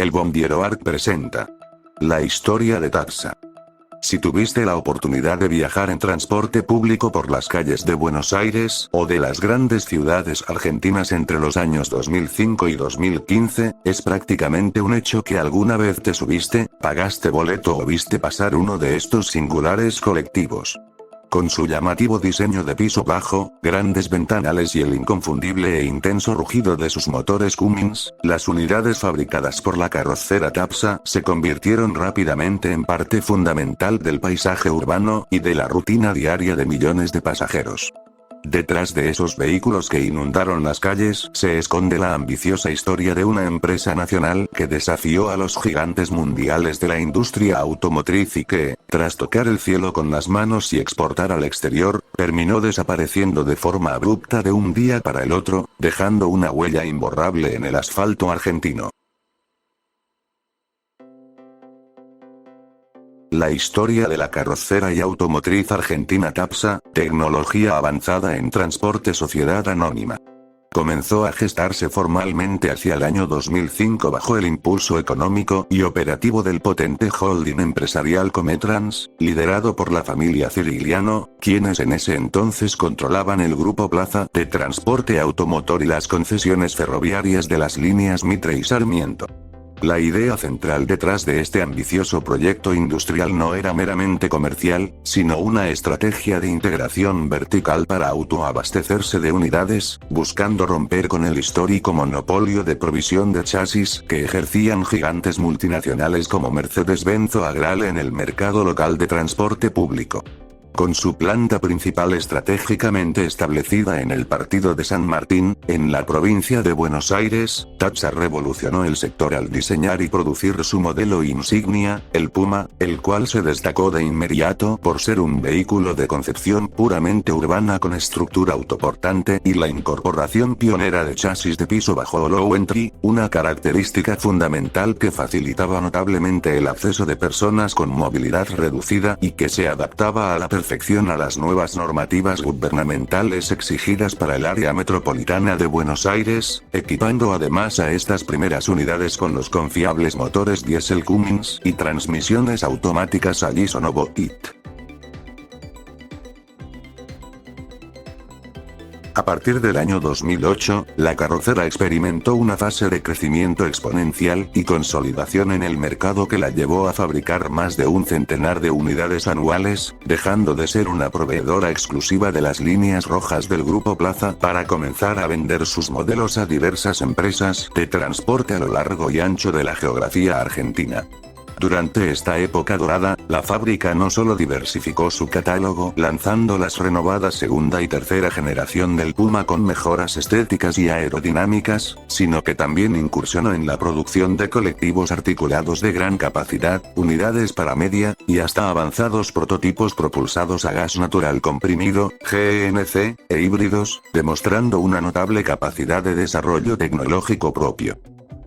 El Bombiero Arc presenta la historia de Tapsa. Si tuviste la oportunidad de viajar en transporte público por las calles de Buenos Aires o de las grandes ciudades argentinas entre los años 2005 y 2015, es prácticamente un hecho que alguna vez te subiste, pagaste boleto o viste pasar uno de estos singulares colectivos. Con su llamativo diseño de piso bajo, grandes ventanales y el inconfundible e intenso rugido de sus motores Cummins, las unidades fabricadas por la carrocera Tapsa se convirtieron rápidamente en parte fundamental del paisaje urbano y de la rutina diaria de millones de pasajeros. Detrás de esos vehículos que inundaron las calles se esconde la ambiciosa historia de una empresa nacional que desafió a los gigantes mundiales de la industria automotriz y que, tras tocar el cielo con las manos y exportar al exterior, terminó desapareciendo de forma abrupta de un día para el otro, dejando una huella imborrable en el asfalto argentino. La historia de la carrocera y automotriz argentina Tapsa, tecnología avanzada en transporte sociedad anónima. Comenzó a gestarse formalmente hacia el año 2005 bajo el impulso económico y operativo del potente holding empresarial Cometrans, liderado por la familia Cirigliano, quienes en ese entonces controlaban el Grupo Plaza de transporte automotor y las concesiones ferroviarias de las líneas Mitre y Sarmiento. La idea central detrás de este ambicioso proyecto industrial no era meramente comercial, sino una estrategia de integración vertical para autoabastecerse de unidades, buscando romper con el histórico monopolio de provisión de chasis que ejercían gigantes multinacionales como Mercedes-Benz o Agrale en el mercado local de transporte público. Con su planta principal estratégicamente establecida en el partido de San Martín, en la provincia de Buenos Aires, Tapsa revolucionó el sector al diseñar y producir su modelo insignia, el Puma, el cual se destacó de inmediato por ser un vehículo de concepción puramente urbana con estructura autoportante y la incorporación pionera de chasis de piso bajo o low entry, una característica fundamental que facilitaba notablemente el acceso de personas con movilidad reducida y que se adaptaba a la perfección a las nuevas normativas gubernamentales exigidas para el área metropolitana de Buenos Aires, equipando además a estas primeras unidades con los confiables motores diésel Cummins y transmisiones automáticas Allison o Boit. A partir del año 2008, la carrocera experimentó una fase de crecimiento exponencial y consolidación en el mercado que la llevó a fabricar más de un centenar de unidades anuales, dejando de ser una proveedora exclusiva de las líneas rojas del Grupo Plaza para comenzar a vender sus modelos a diversas empresas de transporte a lo largo y ancho de la geografía argentina. Durante esta época dorada, la fábrica no solo diversificó su catálogo lanzando las renovadas segunda y tercera generación del Puma con mejoras estéticas y aerodinámicas, sino que también incursionó en la producción de colectivos articulados de gran capacidad, unidades para media, y hasta avanzados prototipos propulsados a gas natural comprimido, GNC, e híbridos, demostrando una notable capacidad de desarrollo tecnológico propio.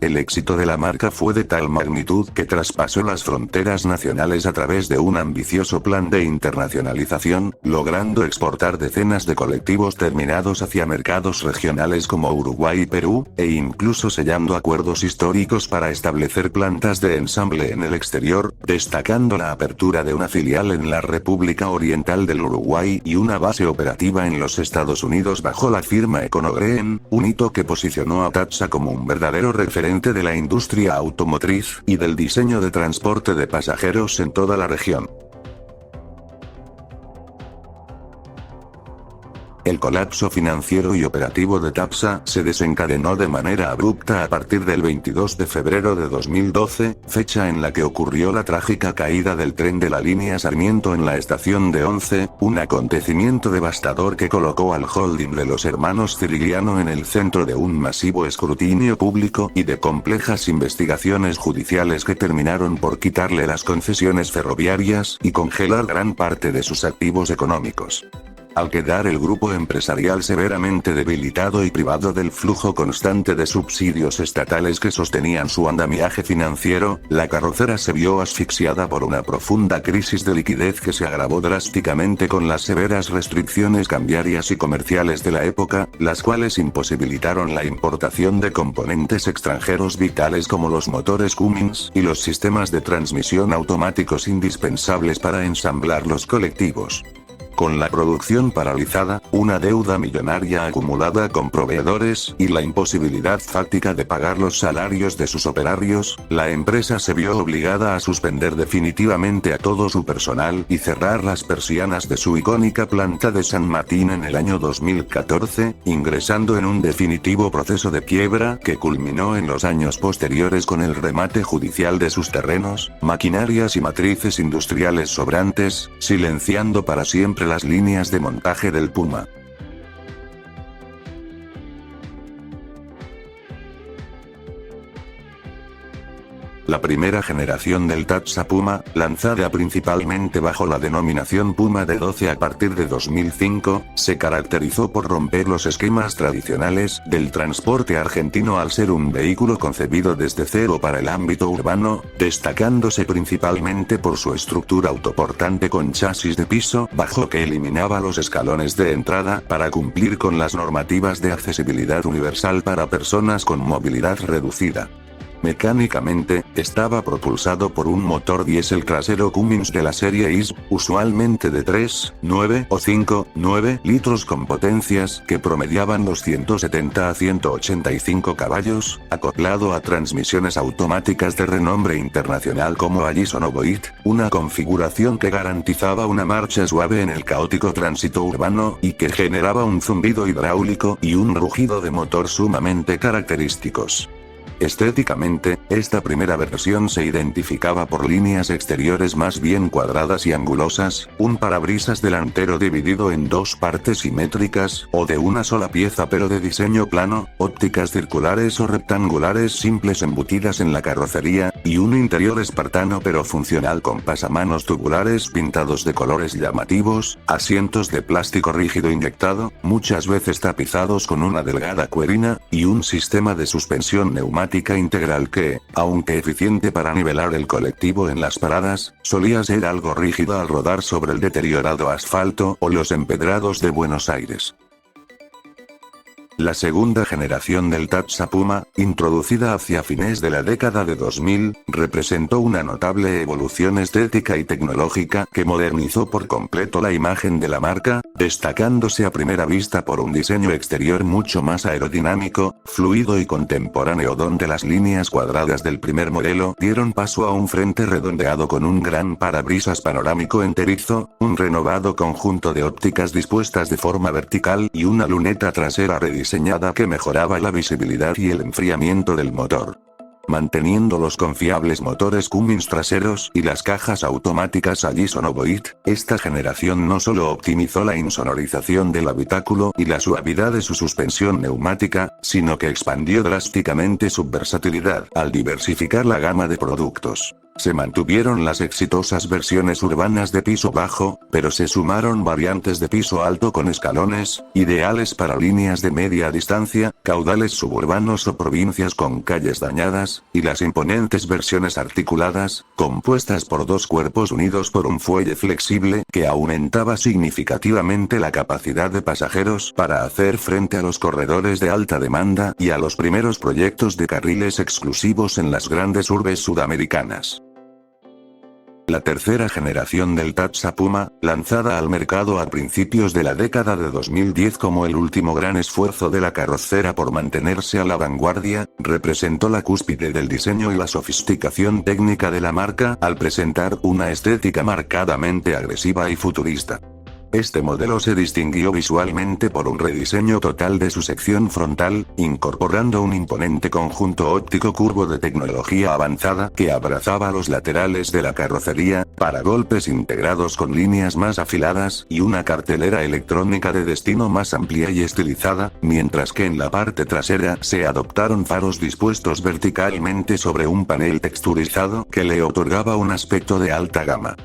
El éxito de la marca fue de tal magnitud que traspasó las fronteras nacionales a través de un ambicioso plan de internacionalización, logrando exportar decenas de colectivos terminados hacia mercados regionales como Uruguay y Perú, e incluso sellando acuerdos históricos para establecer plantas de ensamble en el exterior, destacando la apertura de una filial en la República Oriental del Uruguay y una base operativa en los Estados Unidos bajo la firma Econogreen, un hito que posicionó a Tapsa como un verdadero referente de la industria automotriz y del diseño de transporte de pasajeros en toda la región. El colapso financiero y operativo de Tapsa se desencadenó de manera abrupta a partir del 22 de febrero de 2012, fecha en la que ocurrió la trágica caída del tren de la línea Sarmiento en la estación de Once, un acontecimiento devastador que colocó al holding de los hermanos Cirigliano en el centro de un masivo escrutinio público y de complejas investigaciones judiciales que terminaron por quitarle las concesiones ferroviarias y congelar gran parte de sus activos económicos. Al quedar el grupo empresarial severamente debilitado y privado del flujo constante de subsidios estatales que sostenían su andamiaje financiero, la carrocera se vio asfixiada por una profunda crisis de liquidez que se agravó drásticamente con las severas restricciones cambiarias y comerciales de la época, las cuales imposibilitaron la importación de componentes extranjeros vitales como los motores Cummins y los sistemas de transmisión automáticos indispensables para ensamblar los colectivos. Con la producción paralizada, una deuda millonaria acumulada con proveedores y la imposibilidad fáctica de pagar los salarios de sus operarios, la empresa se vio obligada a suspender definitivamente a todo su personal y cerrar las persianas de su icónica planta de San Martín en el año 2014, ingresando en un definitivo proceso de quiebra que culminó en los años posteriores con el remate judicial de sus terrenos, maquinarias y matrices industriales sobrantes, silenciando para siempre las líneas de montaje del Puma. La primera generación del Tatsa Puma, lanzada principalmente bajo la denominación Puma D12 a partir de 2005, se caracterizó por romper los esquemas tradicionales del transporte argentino al ser un vehículo concebido desde cero para el ámbito urbano, destacándose principalmente por su estructura autoportante con chasis de piso bajo que eliminaba los escalones de entrada para cumplir con las normativas de accesibilidad universal para personas con movilidad reducida. Mecánicamente, estaba propulsado por un motor diésel trasero Cummins de la serie IS, usualmente de 3, 9 o 5, 9 litros con potencias que promediaban los 170 a 185 caballos, acoplado a transmisiones automáticas de renombre internacional como Allison o Voith, una configuración que garantizaba una marcha suave en el caótico tránsito urbano y que generaba un zumbido hidráulico y un rugido de motor sumamente característicos. Estéticamente, esta primera versión se identificaba por líneas exteriores más bien cuadradas y angulosas, un parabrisas delantero dividido en dos partes simétricas o de una sola pieza pero de diseño plano, ópticas circulares o rectangulares simples embutidas en la carrocería, y un interior espartano pero funcional con pasamanos tubulares pintados de colores llamativos, asientos de plástico rígido inyectado, muchas veces tapizados con una delgada cuerina, y un sistema de suspensión neumática integral que, aunque eficiente para nivelar el colectivo en las paradas, solía ser algo rígido al rodar sobre el deteriorado asfalto o los empedrados de Buenos Aires. La segunda generación del Tatsa Puma, introducida hacia fines de la década de 2000, representó una notable evolución estética y tecnológica que modernizó por completo la imagen de la marca, destacándose a primera vista por un diseño exterior mucho más aerodinámico, fluido y contemporáneo donde las líneas cuadradas del primer modelo dieron paso a un frente redondeado con un gran parabrisas panorámico enterizo, un renovado conjunto de ópticas dispuestas de forma vertical y una luneta trasera diseñada que mejoraba la visibilidad y el enfriamiento del motor. Manteniendo los confiables motores Cummins traseros y las cajas automáticas Allison o Voith, esta generación no solo optimizó la insonorización del habitáculo y la suavidad de su suspensión neumática, sino que expandió drásticamente su versatilidad al diversificar la gama de productos. Se mantuvieron las exitosas versiones urbanas de piso bajo, pero se sumaron variantes de piso alto con escalones, ideales para líneas de media distancia, caudales suburbanos o provincias con calles dañadas, y las imponentes versiones articuladas, compuestas por dos cuerpos unidos por un fuelle flexible que aumentaba significativamente la capacidad de pasajeros para hacer frente a los corredores de alta demanda y a los primeros proyectos de carriles exclusivos en las grandes urbes sudamericanas. La tercera generación del Tatsa Puma, lanzada al mercado a principios de la década de 2010 como el último gran esfuerzo de la carrocera por mantenerse a la vanguardia, representó la cúspide del diseño y la sofisticación técnica de la marca al presentar una estética marcadamente agresiva y futurista. Este modelo se distinguió visualmente por un rediseño total de su sección frontal, incorporando un imponente conjunto óptico curvo de tecnología avanzada que abrazaba los laterales de la carrocería, paragolpes integrados con líneas más afiladas y una cartelera electrónica de destino más amplia y estilizada, mientras que en la parte trasera se adoptaron faros dispuestos verticalmente sobre un panel texturizado que le otorgaba un aspecto de alta gama.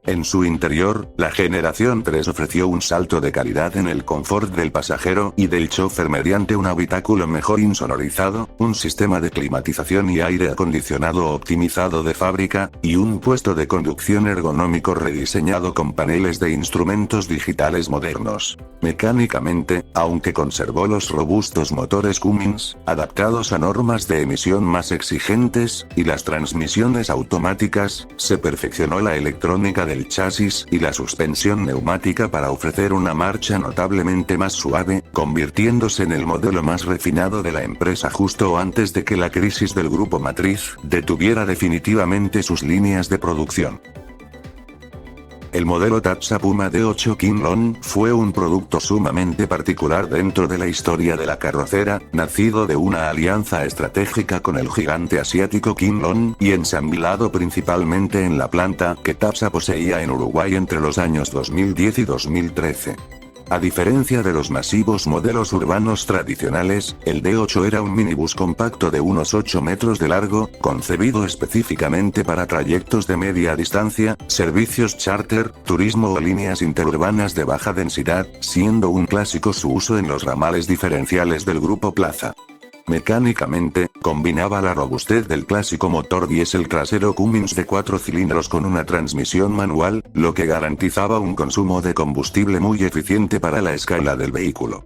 En su interior, la generación 3 ofreció un salto de calidad en el confort del pasajero y del chofer mediante un habitáculo mejor insonorizado, un sistema de climatización y aire acondicionado optimizado de fábrica, y un puesto de conducción ergonómico rediseñado con paneles de instrumentos digitales modernos. Mecánicamente, aunque conservó los robustos motores Cummins, adaptados a normas de emisión más exigentes, y las transmisiones automáticas, se perfeccionó la electrónica del chasis y la suspensión neumática para ofrecer una marcha notablemente más suave, convirtiéndose en el modelo más refinado de la empresa justo antes de que la crisis del grupo matriz detuviera definitivamente sus líneas de producción. El modelo Tatsa Puma D8 King Long fue un producto sumamente particular dentro de la historia de la carrocera, nacido de una alianza estratégica con el gigante asiático King Long y ensamblado principalmente en la planta que Tatsa poseía en Uruguay entre los años 2010 y 2013. A diferencia de los masivos modelos urbanos tradicionales, el D8 era un minibús compacto de unos 8 metros de largo, concebido específicamente para trayectos de media distancia, servicios charter, turismo o líneas interurbanas de baja densidad, siendo un clásico su uso en los ramales diferenciales del Grupo Plaza. Mecánicamente, combinaba la robustez del clásico motor diésel trasero Cummins de 4 cilindros con una transmisión manual, lo que garantizaba un consumo de combustible muy eficiente para la escala del vehículo.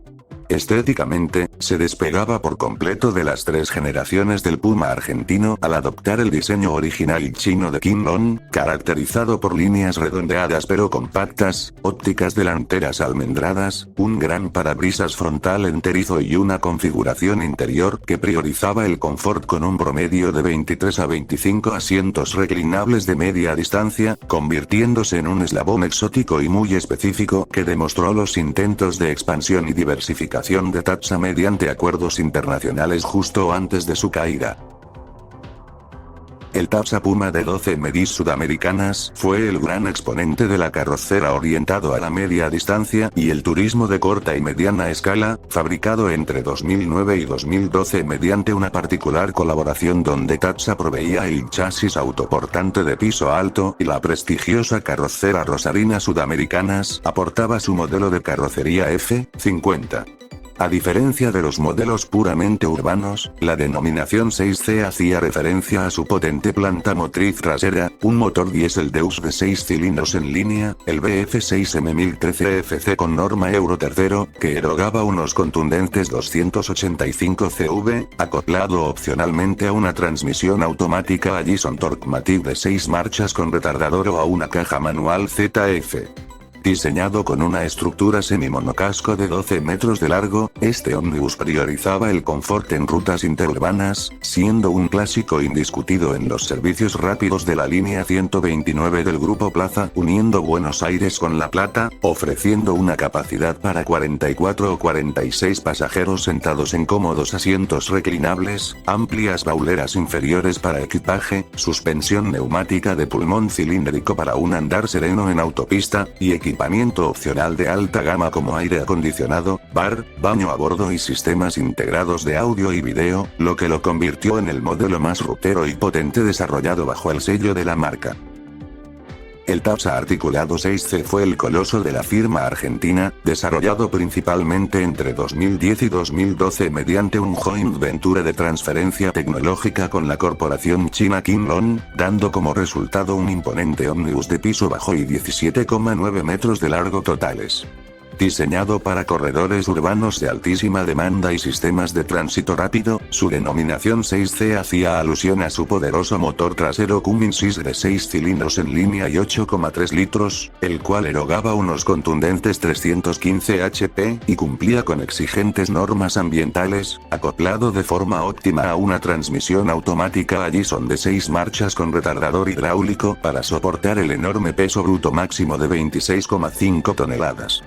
Estéticamente, se despegaba por completo de las 3 generaciones del Puma argentino al adoptar el diseño original chino de King Long, caracterizado por líneas redondeadas pero compactas, ópticas delanteras almendradas, un gran parabrisas frontal enterizo y una configuración interior que priorizaba el confort con un promedio de 23 a 25 asientos reclinables de media distancia, convirtiéndose en un eslabón exótico y muy específico que demostró los intentos de expansión y diversificación de Tatsa mediante acuerdos internacionales justo antes de su caída. El Tatsa Puma de 12 medis sudamericanas fue el gran exponente de la carrocera orientado a la media distancia y el turismo de corta y mediana escala, fabricado entre 2009 y 2012 mediante una particular colaboración donde Tatsa proveía el chasis autoportante de piso alto y la prestigiosa carrocera Rosarina Sudamericanas aportaba su modelo de carrocería F50. A diferencia de los modelos puramente urbanos, la denominación 6C hacía referencia a su potente planta motriz trasera, un motor diésel Deus de 6 cilindros en línea, el BF6M1013FC con norma Euro 3, que erogaba unos contundentes 285 CV, acoplado opcionalmente a una transmisión automática Allison Torque-Matic de 6 marchas con retardador o a una caja manual ZF. Diseñado con una estructura semi-monocasco de 12 metros de largo, este ómnibus priorizaba el confort en rutas interurbanas, siendo un clásico indiscutido en los servicios rápidos de la línea 129 del Grupo Plaza, uniendo Buenos Aires con La Plata, ofreciendo una capacidad para 44 o 46 pasajeros sentados en cómodos asientos reclinables, amplias bauleras inferiores para equipaje, suspensión neumática de pulmón cilíndrico para un andar sereno en autopista, y equipamiento opcional de alta gama como aire acondicionado, bar, baño a bordo y sistemas integrados de audio y video, lo que lo convirtió en el modelo más rutero y potente desarrollado bajo el sello de la marca. El Tatsa articulado 6C fue el coloso de la firma argentina, desarrollado principalmente entre 2010 y 2012 mediante un joint venture de transferencia tecnológica con la corporación china King Long, dando como resultado un imponente ómnibus de piso bajo y 17,9 metros de largo totales. Diseñado para corredores urbanos de altísima demanda y sistemas de tránsito rápido, su denominación 6C hacía alusión a su poderoso motor trasero Cummins de 6 cilindros en línea y 8,3 litros, el cual erogaba unos contundentes 315 HP y cumplía con exigentes normas ambientales, acoplado de forma óptima a una transmisión automática Allison de 6 marchas con retardador hidráulico para soportar el enorme peso bruto máximo de 26,5 toneladas.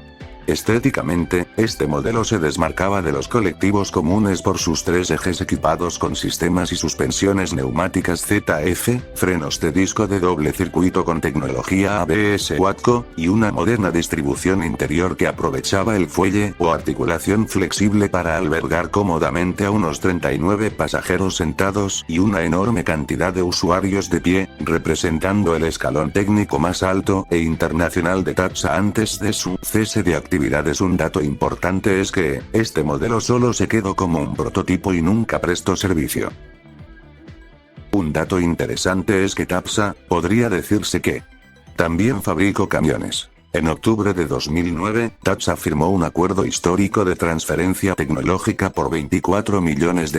Estéticamente, este modelo se desmarcaba de los colectivos comunes por sus 3 ejes equipados con sistemas y suspensiones neumáticas ZF, frenos de disco de doble circuito con tecnología ABS Watco, y una moderna distribución interior que aprovechaba el fuelle o articulación flexible para albergar cómodamente a unos 39 pasajeros sentados y una enorme cantidad de usuarios de pie, representando el escalón técnico más alto e internacional de Tatsa antes de su cese de actividades. Un dato importante es que, este modelo solo se quedó como un prototipo y nunca prestó servicio. Un dato interesante es que Tatsa, podría decirse que, también fabricó camiones. En octubre de 2009, Tatsa firmó un acuerdo histórico de transferencia tecnológica por $24 millones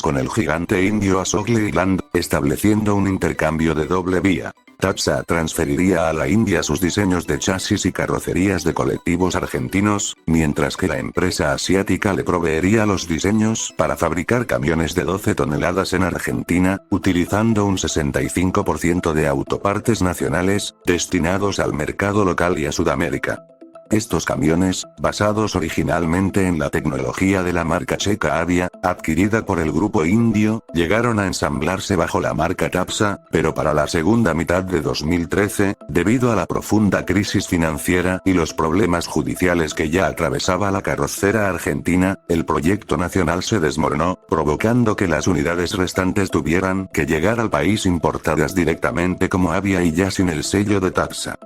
con el gigante indio Ashok Leyland, estableciendo un intercambio de doble vía. Tatsa transferiría a la India sus diseños de chasis y carrocerías de colectivos argentinos, mientras que la empresa asiática le proveería los diseños para fabricar camiones de 12 toneladas en Argentina, utilizando un 65% de autopartes nacionales, destinados al mercado local y a Sudamérica. Estos camiones, basados originalmente en la tecnología de la marca checa Avia, adquirida por el grupo indio, llegaron a ensamblarse bajo la marca Tatsa, pero para la segunda mitad de 2013, debido a la profunda crisis financiera y los problemas judiciales que ya atravesaba la carrocera argentina, el proyecto nacional se desmoronó, provocando que las unidades restantes tuvieran que llegar al país importadas directamente como Avia y ya sin el sello de Tatsa.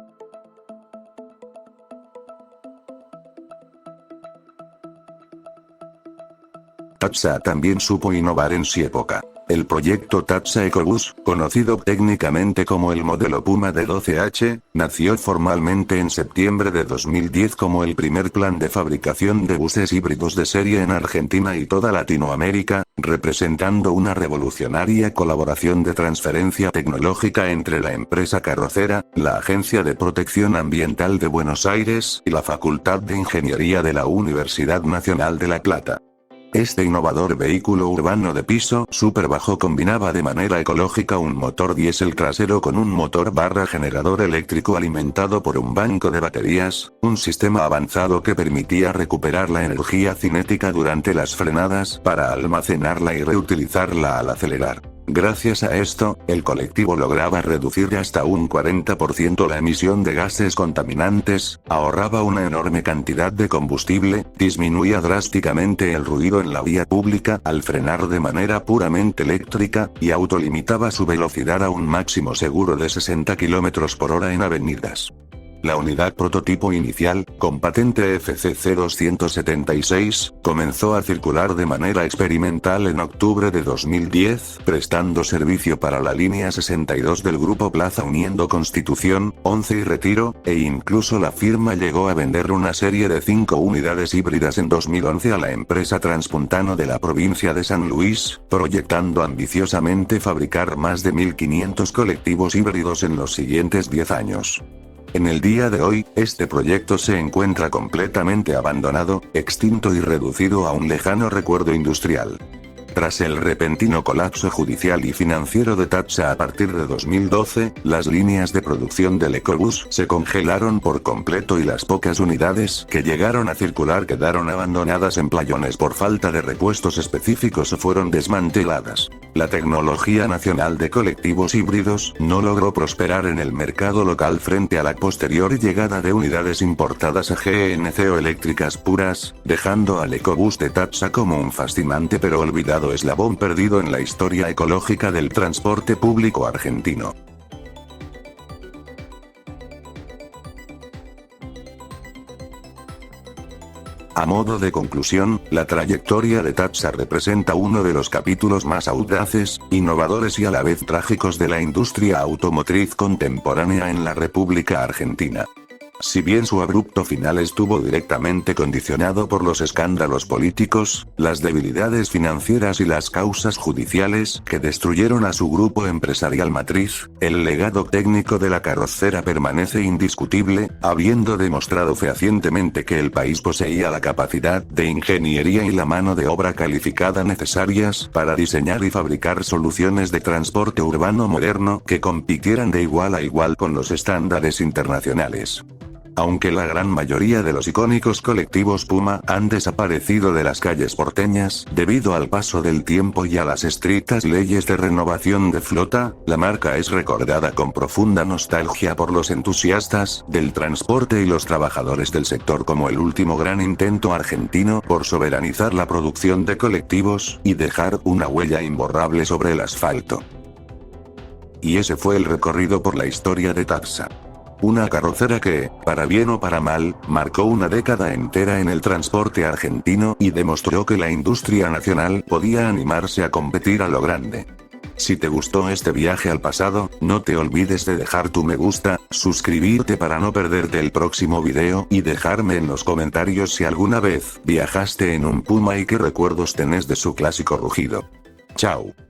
Tatsa también supo innovar en su época. El proyecto Tatsa Ecobus, conocido técnicamente como el modelo Puma de 12H, nació formalmente en septiembre de 2010 como el primer plan de fabricación de buses híbridos de serie en Argentina y toda Latinoamérica, representando una revolucionaria colaboración de transferencia tecnológica entre la empresa carrocera, la Agencia de Protección Ambiental de Buenos Aires y la Facultad de Ingeniería de la Universidad Nacional de La Plata. Este innovador vehículo urbano de piso súper bajo combinaba de manera ecológica un motor diésel trasero con un motor generador eléctrico alimentado por un banco de baterías, un sistema avanzado que permitía recuperar la energía cinética durante las frenadas para almacenarla y reutilizarla al acelerar. Gracias a esto, el colectivo lograba reducir hasta un 40% la emisión de gases contaminantes, ahorraba una enorme cantidad de combustible, disminuía drásticamente el ruido en la vía pública al frenar de manera puramente eléctrica, y autolimitaba su velocidad a un máximo seguro de 60 km por hora en avenidas. La unidad prototipo inicial, con patente FCC 276, comenzó a circular de manera experimental en octubre de 2010, prestando servicio para la línea 62 del Grupo Plaza uniendo Constitución, 11 y Retiro, e incluso la firma llegó a vender una serie de 5 unidades híbridas en 2011 a la empresa Transpuntano de la provincia de San Luis, proyectando ambiciosamente fabricar más de 1.500 colectivos híbridos en los siguientes 10 años. En el día de hoy, este proyecto se encuentra completamente abandonado, extinto y reducido a un lejano recuerdo industrial. Tras el repentino colapso judicial y financiero de Tatsa a partir de 2012, las líneas de producción del Ecobus se congelaron por completo y las pocas unidades que llegaron a circular quedaron abandonadas en playones por falta de repuestos específicos o fueron desmanteladas. La tecnología nacional de colectivos híbridos no logró prosperar en el mercado local frente a la posterior llegada de unidades importadas a GNC o eléctricas puras, dejando al Ecobus de Tatsa como un fascinante pero olvidado eslabón perdido en la historia ecológica del transporte público argentino. A modo de conclusión, la trayectoria de Tatsa representa uno de los capítulos más audaces, innovadores y a la vez trágicos de la industria automotriz contemporánea en la República Argentina. Si bien su abrupto final estuvo directamente condicionado por los escándalos políticos, las debilidades financieras y las causas judiciales que destruyeron a su grupo empresarial matriz, el legado técnico de la carrocera permanece indiscutible, habiendo demostrado fehacientemente que el país poseía la capacidad de ingeniería y la mano de obra calificada necesarias para diseñar y fabricar soluciones de transporte urbano moderno que compitieran de igual a igual con los estándares internacionales. Aunque la gran mayoría de los icónicos colectivos Puma han desaparecido de las calles porteñas debido al paso del tiempo y a las estrictas leyes de renovación de flota, la marca es recordada con profunda nostalgia por los entusiastas del transporte y los trabajadores del sector como el último gran intento argentino por soberanizar la producción de colectivos y dejar una huella imborrable sobre el asfalto. Y ese fue el recorrido por la historia de Tapsa. Una carrocera que, para bien o para mal, marcó una década entera en el transporte argentino y demostró que la industria nacional podía animarse a competir a lo grande. Si te gustó este viaje al pasado, no te olvides de dejar tu me gusta, suscribirte para no perderte el próximo video y dejarme en los comentarios si alguna vez viajaste en un Puma y qué recuerdos tenés de su clásico rugido. Chao.